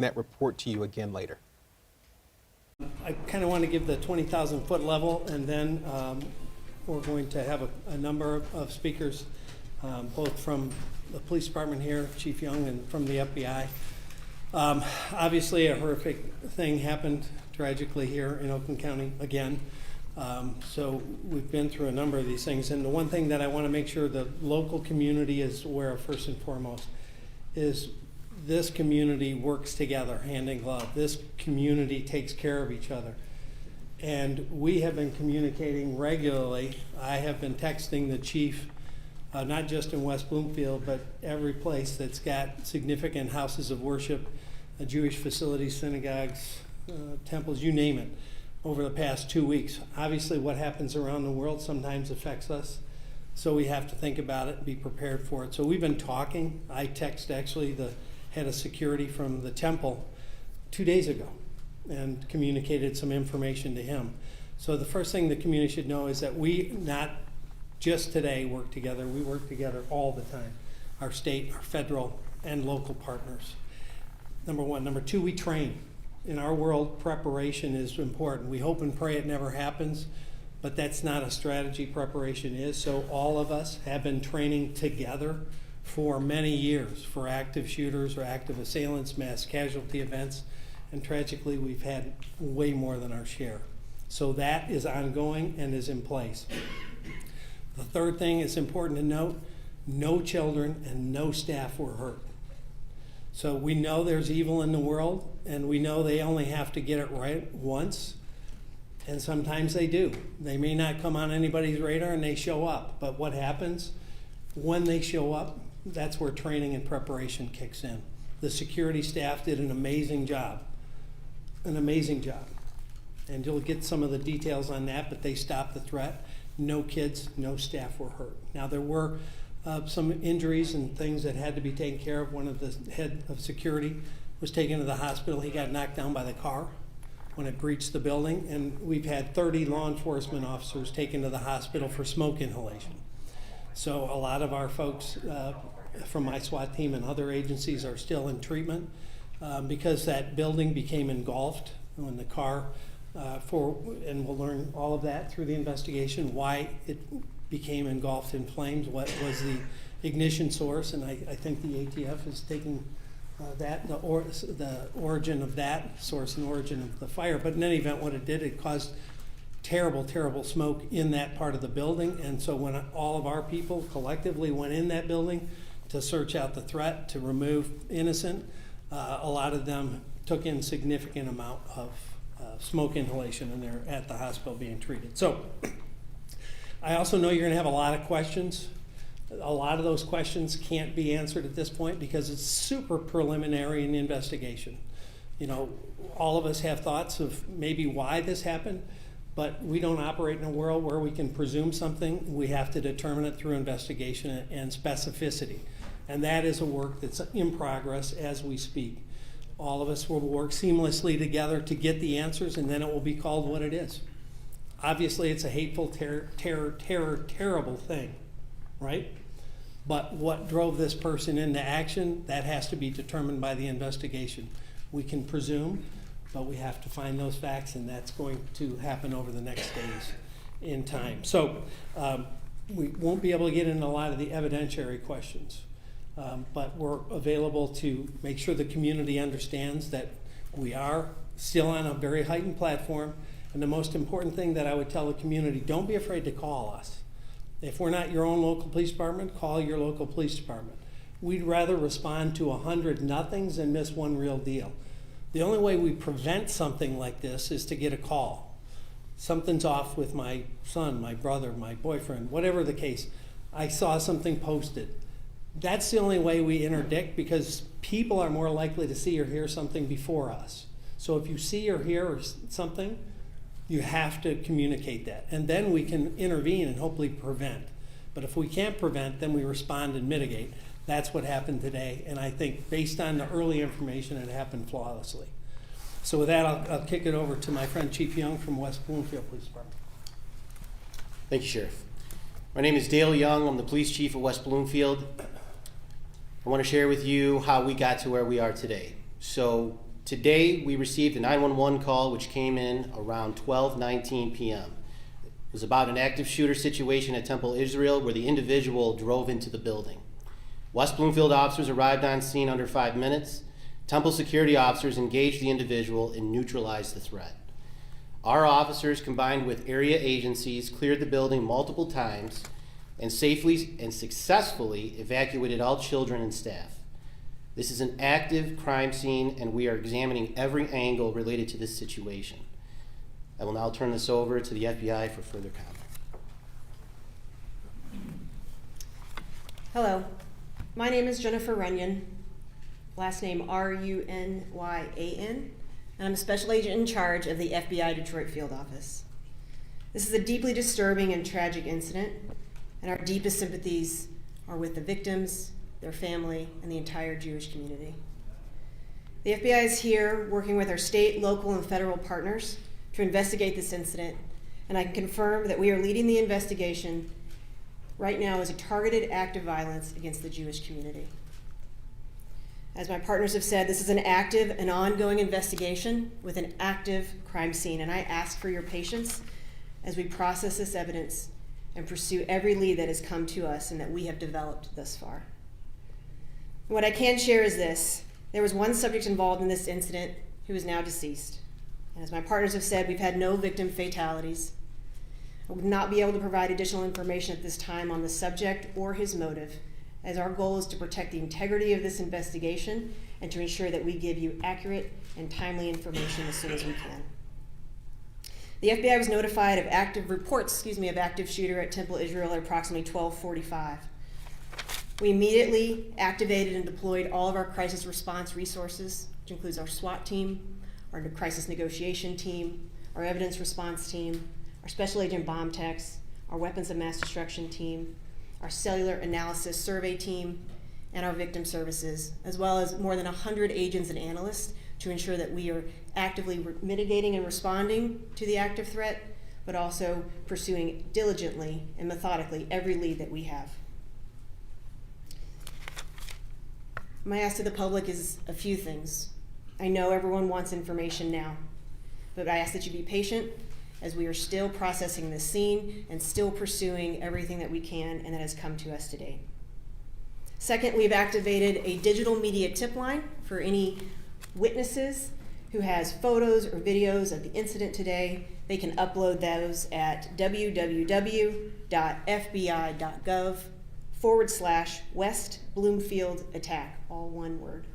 that report to you again later. I kind of want to give the 20,000 foot level, and then we're going to have a number of speakers, both from the police department here, Chief Young, and from the FBI. Obviously, a horrific thing happened tragically here in Oakland County again. So we've been through a number of these things, and the one thing that I want to make sure the local community is aware of first and foremost is this community works together hand in glove. This community takes care of each other. And we have been communicating regularly. I have been texting the chief, not just in West Bloomfield, but every place that's got significant houses of worship, Jewish facilities, synagogues, temples, you name it, over the past 2 weeks. Obviously, what happens around the world sometimes affects us, so we have to think about it and be prepared for it. So we've been talking. I texted actually the head of security from the temple 2 days ago and communicated some information to him. So the first thing the community should know is that we not just today work together, we work together all the time. Our state, our federal, and local partners. Number one. Number two, we train. In our world, preparation is important. We hope and pray it never happens, but that's not a strategy. Preparation is. So all of us have been training together for many years for active shooters or active assailants, mass casualty events, and tragically we've had way more than our share. So that is ongoing and is in place. The third thing is important to note, no children and no staff were hurt. So we know there's evil in the world, and we know they only have to get it right once, and sometimes they do. They may not come on anybody's radar and they show up, but what happens when they show up? That's where training and preparation kicks in. The security staff did an amazing job, and you'll get some of the details on that, but they stopped the threat. No kids, no staff were hurt. Now there were some injuries and things that had to be taken care of. One of the head of security was taken to the hospital. He got knocked down by the car when it breached the building, and we've had 30 law enforcement officers taken to the hospital for smoke inhalation. So a lot of our folks from my SWAT team and other agencies are still in treatment because that building became engulfed when the car and we'll learn all of that through the investigation, why it became engulfed in flames, what was the ignition source, and I think the ATF is taking that, the origin of that source and origin of the fire. But in any event, what it did, it caused terrible, terrible smoke in that part of the building. And so when all of our people collectively went in that building to search out the threat, to remove innocent, a lot of them took in significant amount of smoke inhalation, and they're at the hospital being treated. So I also know you're going to have a lot of questions. A lot of those questions can't be answered at this point because it's super preliminary in the investigation. You know, all of us have thoughts of maybe why this happened, but we don't operate in a world where we can presume something. We have to determine it through investigation and specificity. And that is a work that's in progress as we speak. All of us will work seamlessly together to get the answers, and then it will be called what it is. Obviously, it's a hateful, terrible thing, right? But what drove this person into action, that has to be determined by the investigation. We can presume, but we have to find those facts, and that's going to happen over the next days in time. So we won't be able to get into a lot of the evidentiary questions, but we're available to make sure the community understands that we are still on a very heightened platform. And the most important thing that I would tell the community, don't be afraid to call us. If we're not your own local police department, call your local police department. We'd rather respond to 100 nothings than miss one real deal. The only way we prevent something like this is to get a call. Something's off with my son, my brother, my boyfriend, whatever the case. I saw something posted. That's the only way we interdict, because people are more likely to see or hear something before us. So if you see or hear something, you have to communicate that, and then we can intervene and hopefully prevent. But if we can't prevent, then we respond and mitigate. That's what happened today, and I think based on the early information, it happened flawlessly. So with that, I'll kick it over to my friend Chief Young from West Bloomfield Police Department. Thank you, Sheriff. My name is Dale Young. I'm the police chief of West Bloomfield. I want to share with you how we got to where we are today. So Today, we received a 911 call which came in around 12:19 p.m. It was about an active shooter situation at Temple Israel where the individual drove into the building. West Bloomfield officers arrived on scene under 5 minutes. Temple security officers engaged the individual and neutralized the threat. Our officers, combined with area agencies, cleared the building multiple times and safely and successfully evacuated all children and staff. This is an active crime scene, and we are examining every angle related to this situation. I will now turn this over to the FBI for further comment. Hello, my name is Jennifer Runyon, last name Runyan, and I'm a special agent in charge of the FBI Detroit Field Office. This is a deeply disturbing and tragic incident, and our deepest sympathies are with the victims, their family, and the entire Jewish community. The FBI is here working with our state, local, and federal partners to investigate this incident, and I can confirm that we are leading the investigation right now as a targeted act of violence against the Jewish community. As my partners have said, this is an active and ongoing investigation with an active crime scene, and I ask for your patience as we process this evidence and pursue every lead that has come to us and that we have developed thus far. What I can share is this: there was one subject involved in this incident who is now deceased. And as my partners have said, we've had no victim fatalities. I would not be able to provide additional information at this time on the subject or his motive, as our goal is to protect the integrity of this investigation and to ensure that we give you accurate and timely information as soon as we can. The FBI was notified of active shooter at Temple Israel at approximately 12:45. We immediately activated and deployed all of our crisis response resources, which includes our SWAT team, our crisis negotiation team, our evidence response team, our special agent bomb techs, our weapons of mass destruction team, our cellular analysis survey team, and our victim services, as well as more than 100 agents and analysts to ensure that we are actively mitigating and responding to the active threat, but also pursuing diligently and methodically every lead that we have. My ask to the public is a few things. I know everyone wants information now, but I ask that you be patient as we are still processing this scene and still pursuing everything that we can and that has come to us today. Second, we've activated a digital media tip line for any witnesses who has photos or videos of the incident today. They can upload those at www.fbi.gov/West Bloomfield attack, all one word.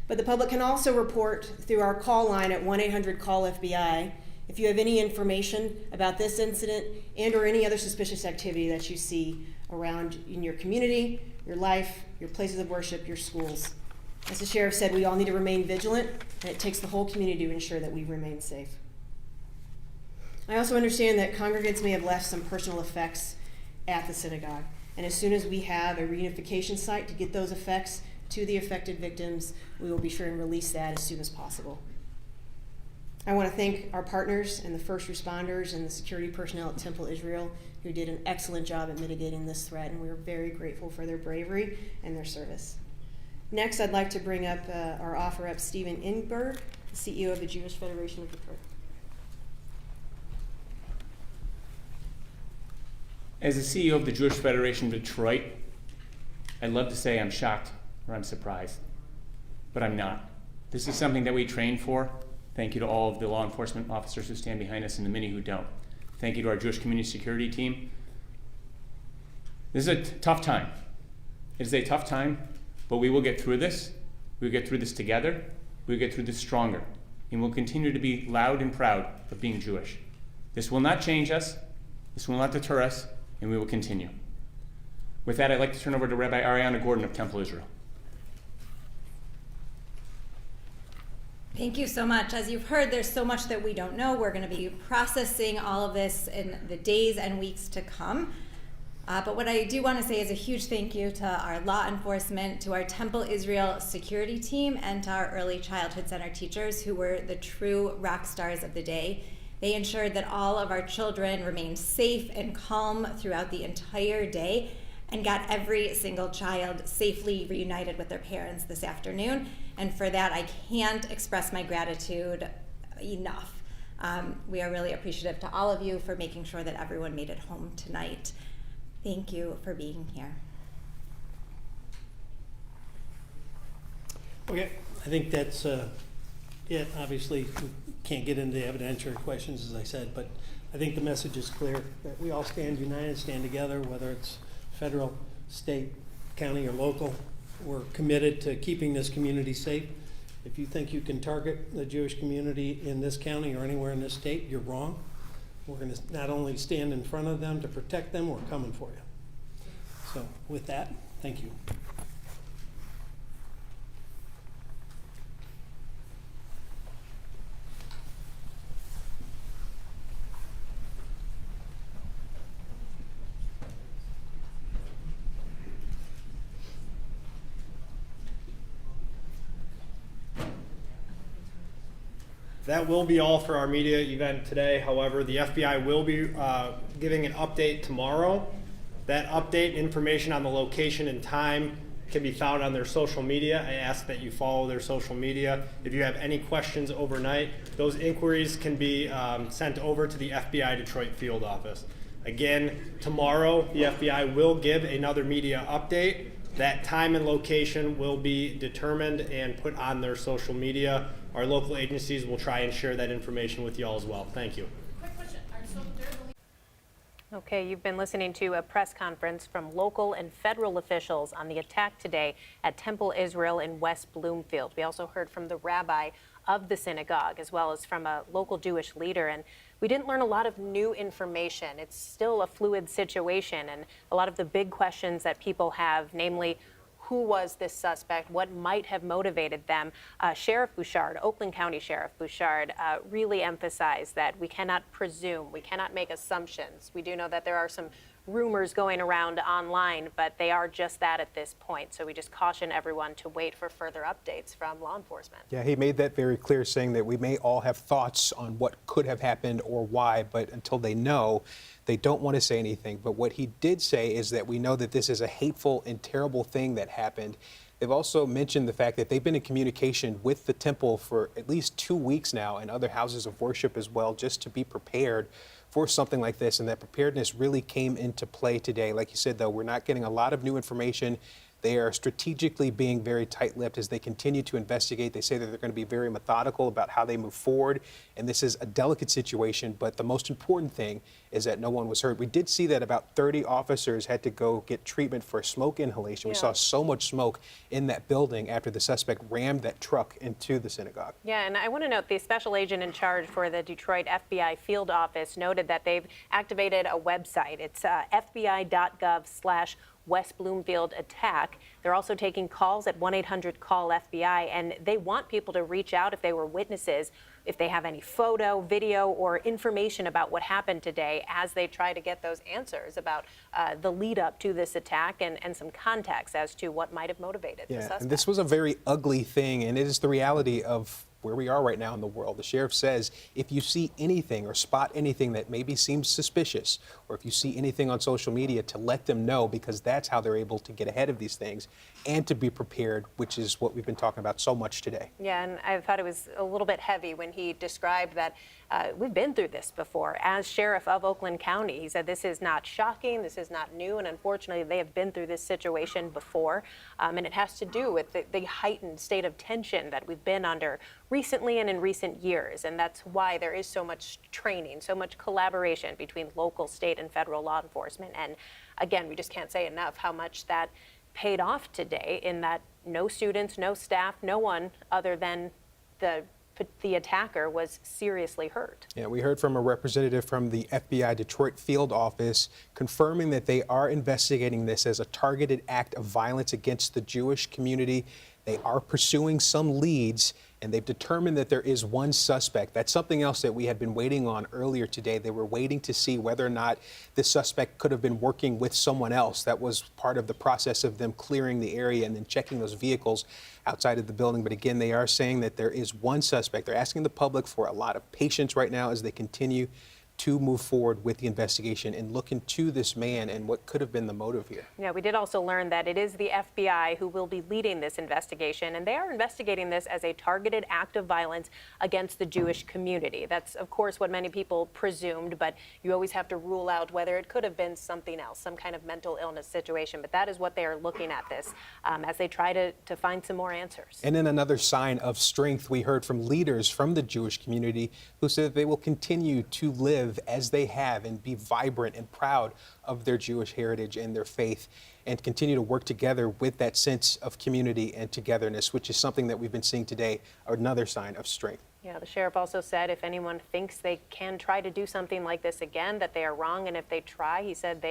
But the public can also report through our call line at 1-800-CALL-FBI if you have any information about this incident and or any other suspicious activity that you see around in your community, your life, your places of worship, your schools. As the sheriff said, we all need to remain vigilant, and it takes the whole community to ensure that we remain safe. I also understand that congregants may have left some personal effects at the synagogue, and as soon as we have a reunification site to get those effects to the affected victims, we will be sure and release that as soon as possible. I want to thank our partners and the first responders and the security personnel at Temple Israel who did an excellent job at mitigating this threat, and we are very grateful for their bravery and their service. Next, I'd like to bring up offer up Stephen Ingberg, the CEO of the Jewish Federation of Detroit. As the CEO of the Jewish Federation of Detroit, I'd love to say I'm shocked or I'm surprised, but I'm not. This is something that we train for. Thank you to all of the law enforcement officers who stand behind us and the many who don't. Thank you to our Jewish community security team. This is a tough time. It is a tough time, but we will get through this. We will get through this together. We will get through this stronger. And we'll continue to be loud and proud of being Jewish. This will not change us. This will not deter us, and we will continue. With that, I'd like to turn over to Rabbi Ariana Gordon of Temple Israel. Thank you so much. As you've heard, there's so much that we don't know. We're going to be processing all of this in the days and weeks to come. But what I do want to say is a huge thank you to our law enforcement, to our Temple Israel security team, and to our early childhood center teachers who were the true rock stars of the day. They ensured that all of our children remained safe and calm throughout the entire day and got every single child safely reunited with their parents this afternoon. And for that, I can't express my gratitude enough. We are really appreciative to all of you for making sure that everyone made it home tonight. Thank you for being here. Okay, I think that's it. Obviously, we can't get into evidentiary questions, as I said, but I think the message is clear that we all stand united, stand together, whether it's federal, state, county, or local. We're committed to keeping this community safe. If you think you can target the Jewish community in this county or anywhere in this state, you're wrong. We're going to not only stand in front of them to protect them, we're coming for you. So with that, thank you. That will be all for our media event today. However, the FBI will be giving an update tomorrow. That update, information on the location and time, can be found on their social media. I ask that you follow their social media. If you have any questions overnight, those inquiries can be sent over to the FBI Detroit field office. Again, tomorrow the FBI will give another media update. That time and location will be determined and put on their social media. Our local agencies will try and share that information with you all as well. Thank you. Quick question. Okay, you've been listening to a press conference from local and federal officials on the attack today at Temple Israel in West Bloomfield. We also heard from the rabbi of the synagogue as well as from a local Jewish leader, and we didn't learn a lot of new information. It's still a fluid situation, and a lot of the big questions that people have, namely, who was this suspect? What might have motivated them? Sheriff Bouchard, Oakland County Sheriff Bouchard, really emphasized that we cannot presume, we cannot make assumptions. We do know that there are some rumors going around online, but they are just that at this point. So we just caution everyone to wait for further updates from law enforcement. Yeah, he made that very clear, saying that we may all have thoughts on what could have happened or why, but until they know, they don't want to say anything. But what he did say is that we know that this is a hateful and terrible thing that happened. They've also mentioned the fact that they've been in communication with the temple for at least 2 weeks now and other houses of worship as well, just to be prepared for something like this. And that preparedness really came into play today. Like you said, though, we're not getting a lot of new information. They are strategically being very tight-lipped as they continue to investigate. They say that they're going to be very methodical about how they move forward. And this is a delicate situation, but the most important thing is that no one was hurt. We did see that about 30 officers had to go get treatment for smoke inhalation. We saw so much smoke in that building after the suspect rammed that truck into the synagogue. Yeah, and I want to note the special agent in charge for the Detroit FBI field office noted that they've activated a website. It's fbi.gov/West Bloomfield attack. They're also taking calls at 1-800-CALL-FBI, and they want people to reach out if they were witnesses, if they have any photo, video, or information about what happened today, as they try to get those answers about the lead up to this attack and some context as to what might have motivated the suspect. And this was a very ugly thing, and it is the reality of where we are right now in the world. The sheriff says if you see anything or spot anything that maybe seems suspicious, or if you see anything on social media, to let them know, because that's how they're able to get ahead of these things and to be prepared, which is what we've been talking about so much today. Yeah, and I thought it was a little bit heavy when he described that we've been through this before. As sheriff of Oakland County, he said this is not shocking, this is not new, and unfortunately they have been through this situation before, and it has to do with the heightened state of tension that we've been under recently and in recent years, and that's why there is so much training, so much collaboration between local, state, and federal law enforcement. And again, we just can't say enough how much that paid off today, in that no students, no staff, no one other than the attacker was seriously hurt. Yeah, we heard from a representative from the FBI Detroit field office confirming that they are investigating this as a targeted act of violence against the Jewish community. They are pursuing some leads, and they've determined that there is one suspect. That's something else that we had been waiting on earlier today. They were waiting to see whether or not this suspect could have been working with someone else. That was part of the process of them clearing the area and then checking those vehicles outside of the building. But again, they are saying that there is one suspect. They're asking the public for a lot of patience right now as they continue to move forward with the investigation and look into this man and what could have been the motive here. Yeah, we did also learn that it is the FBI who will be leading this investigation, and they are investigating this as a targeted act of violence against the Jewish community. That's, of course, what many people presumed, but you always have to rule out whether it could have been something else, some kind of mental illness situation. But that is what they are looking at this as they try to find some more answers. And in another sign of strength, we heard from leaders from the Jewish community who said that they will continue to live as they have and be vibrant and proud of their Jewish heritage and their faith, and continue to work together with that sense of community and togetherness, which is something that we've been seeing today, another sign of strength. Yeah, the sheriff also said if anyone thinks they can try to do something like this again, that they are wrong. And if they try, he said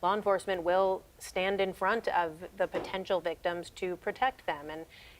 law enforcement will stand in front of the potential victims to protect them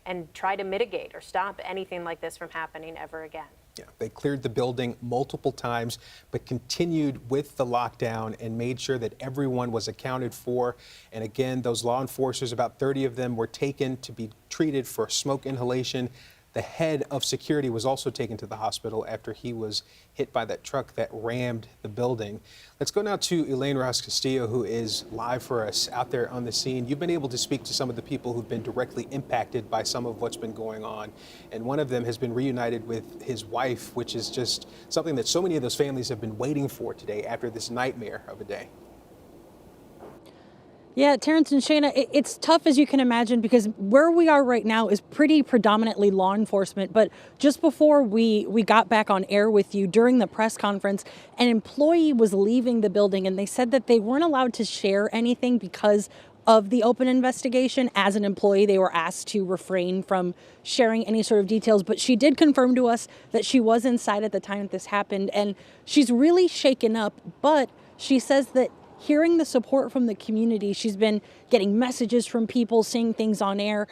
and try to mitigate or stop anything like this from happening ever again. Yeah, they cleared the building multiple times, but continued with the lockdown and made sure that everyone was accounted for. And again, those law enforcers, about 30 of them, were taken to be treated for smoke inhalation. The head of security was also taken to the hospital after he was hit by that truck that rammed the building. Let's go now to Elaine Rojas Castillo, who is live for us out there on the scene. You've been able to speak to some of the people who've been directly impacted by some of what's been going on. And one of them has been reunited with his wife, which is just something that so many of those families have been waiting for today after this nightmare of a day. Yeah, Terrence and Shayna, it's tough as you can imagine because where we are right now is pretty predominantly law enforcement. But just before we got back on air with you during the press conference, an employee was leaving the building and they said that they weren't allowed to share anything because of the open investigation. As an employee, they were asked to refrain from sharing any sort of details. But she did confirm to us that she was inside at the time that this happened. And she's really shaken up. But she says that hearing the support from the community, she's been getting messages from people, seeing things on air.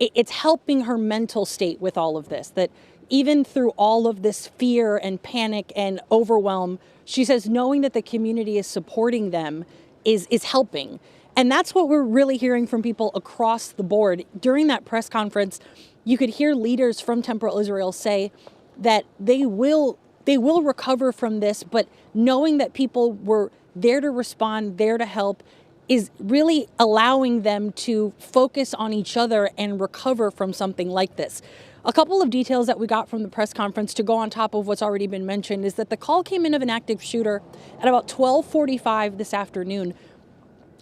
It's helping her mental state with all of this, that even through all of this fear and panic and overwhelm, she says knowing that the community is supporting them is helping. And that's what we're really hearing from people across the board. During that press conference, you could hear leaders from Temporal Israel say that they will recover from this, but knowing that people were there to respond, there to help, is really allowing them to focus on each other and recover from something like this. A couple of details that we got from the press conference to go on top of what's already been mentioned is that the call came in of an active shooter at about 12:45 this afternoon,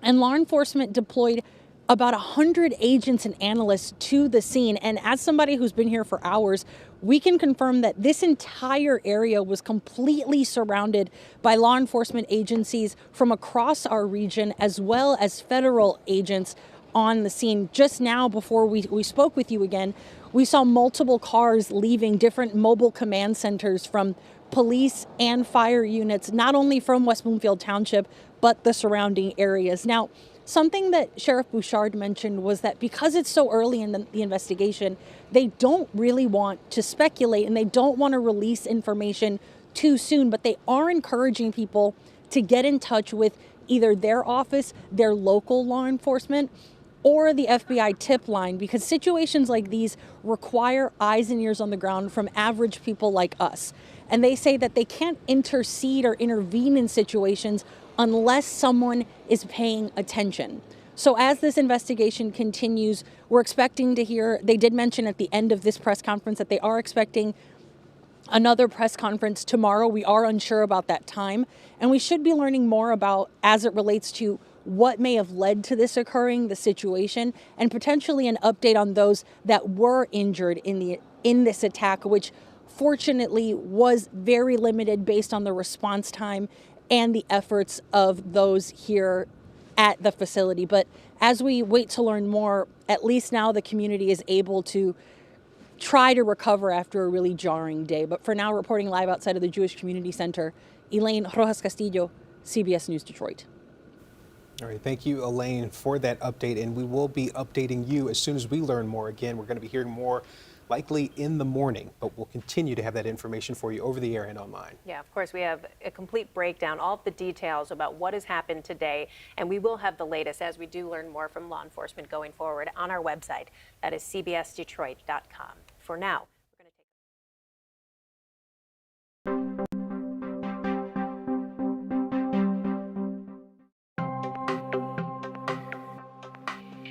and law enforcement deployed about 100 agents and analysts to the scene. And as somebody who's been here for hours, we can confirm that this entire area was completely surrounded by law enforcement agencies from across our region, as well as federal agents on the scene. Just now, before we spoke with you again, we saw multiple cars leaving different mobile command centers from police and fire units, not only from West Bloomfield Township, but the surrounding areas. Now, something that Sheriff Bouchard mentioned was that because it's so early in the investigation, they don't really want to speculate and they don't want to release information too soon, but they are encouraging people to get in touch with either their office, their local law enforcement, or the FBI tip line, because situations like these require eyes and ears on the ground from average people like us. And they say that they can't intercede or intervene in situations unless someone is paying attention. So as this investigation continues, we're expecting to hear, they did mention at the end of this press conference that they are expecting another press conference tomorrow. We are unsure about that time, and we should be learning more about as it relates to what may have led to this occurring, the situation, and potentially an update on those that were injured in this attack, which fortunately was very limited based on the response time and the efforts of those here at the facility. But as we wait to learn more, at least now the community is able to try to recover after a really jarring day. But for now, reporting live outside of the Jewish Community Center, Elaine Rojas Castillo, CBS News Detroit. All right, thank you, Elaine, for that update. And we will be updating you as soon as we learn more. Again, we're going to be hearing more likely in the morning, but we'll continue to have that information for you over the air and online. Yeah, of course, we have a complete breakdown, all of the details about what has happened today, and we will have the latest as we do learn more from law enforcement going forward on our website. That is cbsdetroit.com. For now,